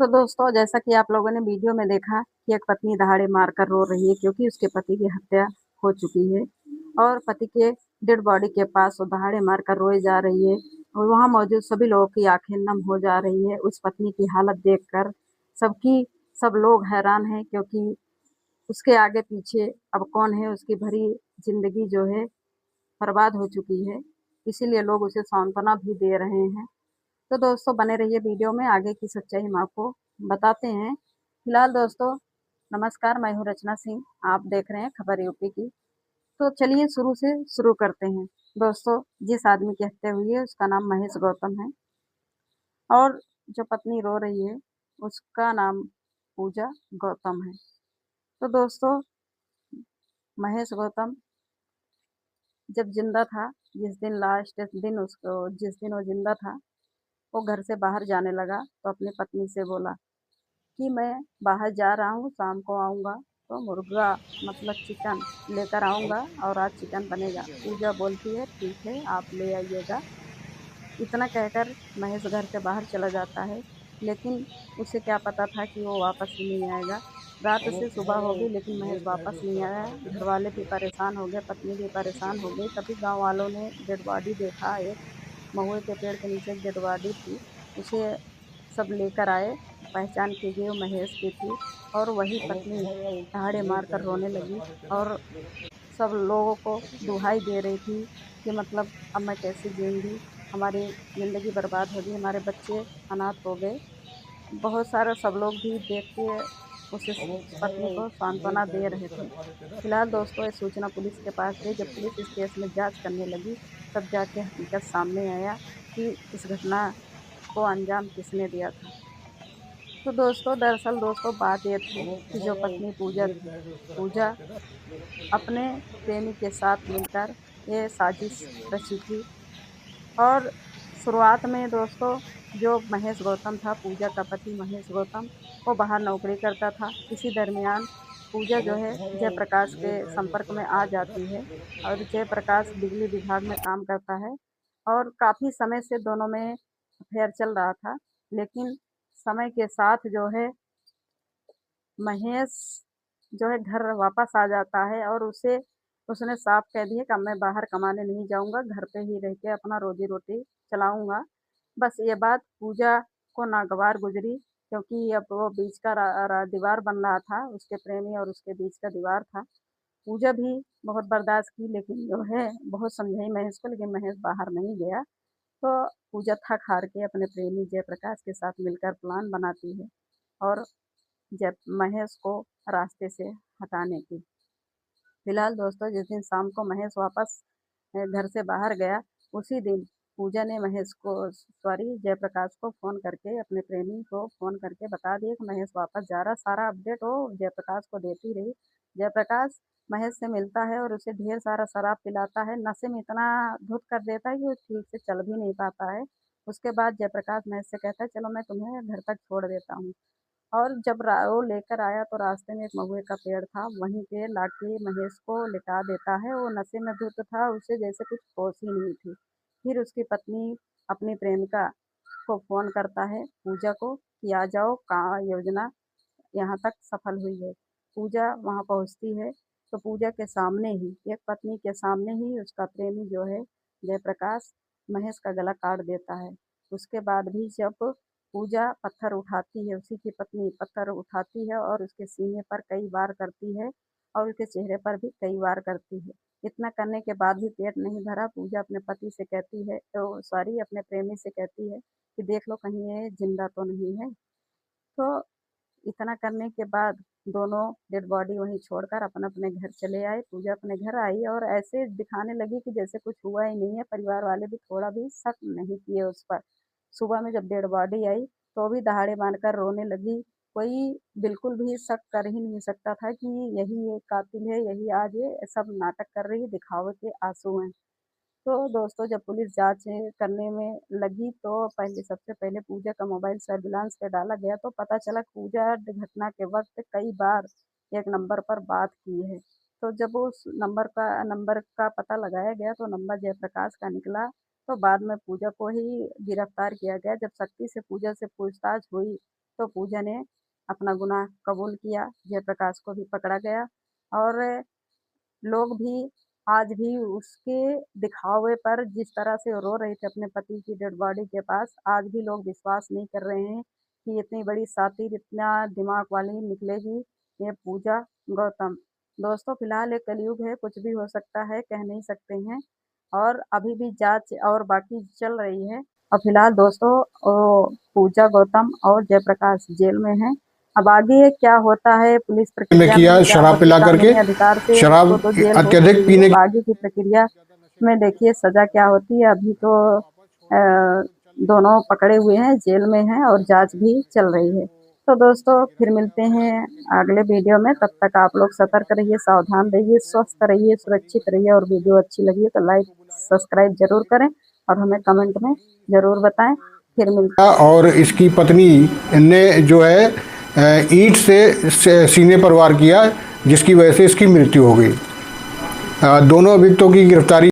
तो दोस्तों, जैसा कि आप लोगों ने वीडियो में देखा कि एक पत्नी दहाड़े मारकर रो रही है क्योंकि उसके पति की हत्या हो चुकी है और पति के डेड बॉडी के पास वो दहाड़े मारकर रोई जा रही है और वहाँ मौजूद सभी लोगों की आंखें नम हो जा रही है उस पत्नी की हालत देखकर। सबकी सब लोग हैरान हैं क्योंकि उसके आगे पीछे अब कौन है, उसकी भरी जिंदगी जो है बर्बाद हो चुकी है। इसीलिए लोग उसे सांत्वना भी दे रहे हैं। तो दोस्तों, बने रहिए वीडियो में, आगे की सच्चाई हम आपको बताते हैं। फिलहाल दोस्तों, नमस्कार, मैं हूँ रचना सिंह। आप देख रहे हैं खबर यूपी की। तो चलिए शुरू से शुरू करते हैं। दोस्तों, जिस आदमी की हत्या हुई है उसका नाम महेश गौतम है और जो पत्नी रो रही है उसका नाम पूजा गौतम है। तो दोस्तों, महेश गौतम जब जिंदा था, जिस दिन लास्ट दिन उसको जिस दिन वो जिंदा था, वो घर से बाहर जाने लगा तो अपनी पत्नी से बोला कि मैं बाहर जा रहा हूँ, शाम को आऊँगा तो मुर्गा मतलब चिकन लेकर आऊँगा और आज चिकन बनेगा। पूजा बोलती है ठीक है, आप ले आइएगा। इतना कहकर महेश घर से बाहर चला जाता है, लेकिन उसे क्या पता था कि वो वापस ही नहीं आएगा। रात से सुबह हो गई लेकिन महेश वापस नहीं आया। घर वाले भी परेशान हो गए, पत्नी भी परेशान हो गई। तभी गांव वालों ने डेड बॉडी देखा, एक महुए के पेड़ के नीचे एक डेड बॉडी थी। उसे सब लेकर आए, पहचान की गई वो महेश की थी और वही पत्नी दहाड़े मारकर रोने लगी और सब लोगों को दुहाई दे रही थी कि मतलब अब मैं कैसे जीऊँगी, हमारी ज़िंदगी बर्बाद हो गई, हमारे बच्चे अनाथ हो गए। बहुत सारा सब लोग भी देख के उस पत्नी को सांत्वना दे रहे थे। फिलहाल दोस्तों, ये सूचना पुलिस के पास गई। जब पुलिस इस केस में जाँच करने लगी, तब जाके हकीकत सामने आया कि इस घटना को अंजाम किसने दिया था। तो दोस्तों, दरअसल दोस्तों बात ये थी कि जो पत्नी पूजा थी, पूजा अपने प्रेमी के साथ मिलकर ये साजिश रची थी और शुरुआत में दोस्तों जो महेश गौतम था, पूजा का पति महेश गौतम, वो बाहर नौकरी करता था। इसी दरमियान पूजा जो है जयप्रकाश के संपर्क में आ जाती है और जयप्रकाश बिजली विभाग में काम करता है और काफ़ी समय से दोनों में अफेयर चल रहा था। लेकिन समय के साथ जो है महेश जो है घर वापस आ जाता है और उसने साफ कह दिया कि अब मैं बाहर कमाने नहीं जाऊँगा, घर पे ही रह के अपना रोज़ी-रोटी चलाऊँगा। बस ये बात पूजा को नागवार गुज़री क्योंकि अब वो बीच का रा रा दीवार बन रहा था, उसके प्रेमी और उसके बीच का दीवार था। पूजा भी बहुत बर्दाश्त की लेकिन जो है बहुत समझाई महेश को, लेकिन महेश बाहर नहीं गया। तो पूजा थक-हार के अपने प्रेमी जयप्रकाश के साथ मिलकर प्लान बनाती है और जब महेश को रास्ते से हटाने की। फिलहाल दोस्तों, जिस दिन शाम को महेश वापस घर से बाहर गया, उसी दिन पूजा ने महेश को सॉरी जयप्रकाश को फ़ोन करके, अपने प्रेमी को फ़ोन करके बता दिया कि महेश वापस जा रहा। सारा अपडेट वो जयप्रकाश को देती रही। जयप्रकाश महेश से मिलता है और उसे ढेर सारा शराब पिलाता है, नशे में इतना धुत कर देता है कि वो ठीक से चल भी नहीं पाता है। उसके बाद जयप्रकाश महेश से कहता है चलो मैं तुम्हें घर तक छोड़ देता हूँ। और जब वो लेकर आया तो रास्ते में एक महुए का पेड़ था, वहीं पे लाके महेश को लिटा देता है। वो नशे में धुत था, उसे जैसे कुछ होश ही नहीं थी। फिर उसकी पत्नी अपनी प्रेमिका को फ़ोन करता है पूजा को कि आ जाओ, कहाँ योजना यहाँ तक सफल हुई है। पूजा वहाँ पहुँचती है तो पूजा के सामने ही, एक पत्नी के सामने ही उसका प्रेमी जो है जयप्रकाश, महेश का गला काट देता है। उसके बाद भी जब पूजा पत्थर उठाती है, उसी की पत्नी पत्थर उठाती है और उसके सीने पर कई वार करती है और उसके चेहरे पर भी कई वार करती है। इतना करने के बाद भी पेट नहीं भरा, पूजा अपने पति से कहती है, तो सॉरी अपने प्रेमी से कहती है कि देख लो कहीं ये जिंदा तो नहीं है। तो इतना करने के बाद दोनों डेड बॉडी वहीं छोड़कर अपने-अपने घर चले आए। पूजा अपने घर आई और ऐसे दिखाने लगी कि जैसे कुछ हुआ ही नहीं है। परिवार वाले भी थोड़ा भी शक नहीं किए उस पर। सुबह में जब डेड बॉडी आई, तो भी दहाड़े मारकर रोने लगी। कोई बिल्कुल भी शक कर ही नहीं सकता था कि यही ये कातिल है, यही आज ये सब नाटक कर रही है, दिखावे के आँसू हैं। तो दोस्तों, जब पुलिस जाँच करने में लगी तो पहले सबसे पहले पूजा का मोबाइल सर्विलांस पे डाला गया तो पता चला पूजा घटना के वक़्त कई बार एक नंबर पर बात की है। तो जब उस नंबर का पता लगाया गया तो नंबर जयप्रकाश का निकला, तो बाद में पूजा को ही गिरफ्तार किया गया। जब सख्ती से पूजा से पूछताछ हुई, तो पूजा ने अपना गुनाह कबूल किया, जयप्रकाश को भी पकड़ा गया और लोग भी आज भी उसके दिखावे पर जिस तरह से वो रो रहे थे अपने पति की डेड बॉडी के पास, आज भी लोग विश्वास नहीं कर रहे हैं कि इतनी बड़ी शातिर, इतना दिमाग वाली निकलेगी ये पूजा गौतम। दोस्तों फिलहाल ये कलयुग है, कुछ भी हो सकता है, कह नहीं सकते हैं और अभी भी जांच और बाकी चल रही है। और फिलहाल दोस्तों पूजा गौतम और जयप्रकाश जेल में हैं। अब आगे क्या होता है पुलिस में प्रक्रिया किया में क्या शराब होती पिला है, करके, कानूनी अधिकार से शराब उसको तो जेल हो अत्यधिक चुकी पीने है। आगे की प्रक्रिया में देखिए सजा क्या होती है। अभी तो दोनों पकड़े हुए हैं, जेल में हैं और जांच भी चल रही है। तो दोस्तों फिर मिलते हैं अगले वीडियो में, तब तक आप लोग सतर्क रहिए, सावधान रहिए, स्वस्थ रहिए, सुरक्षित रहिए और वीडियो अच्छी लगी तो लाइक सब्सक्राइब जरूर करें और हमें कमेंट में जरूर बताएं। फिर मिलते हैं। और इसकी पत्नी ने जो है ईंट से सीने पर वार किया, जिसकी वजह से इसकी मृत्यु हो गई। दोनों अभियुक्तों की गिरफ्तारी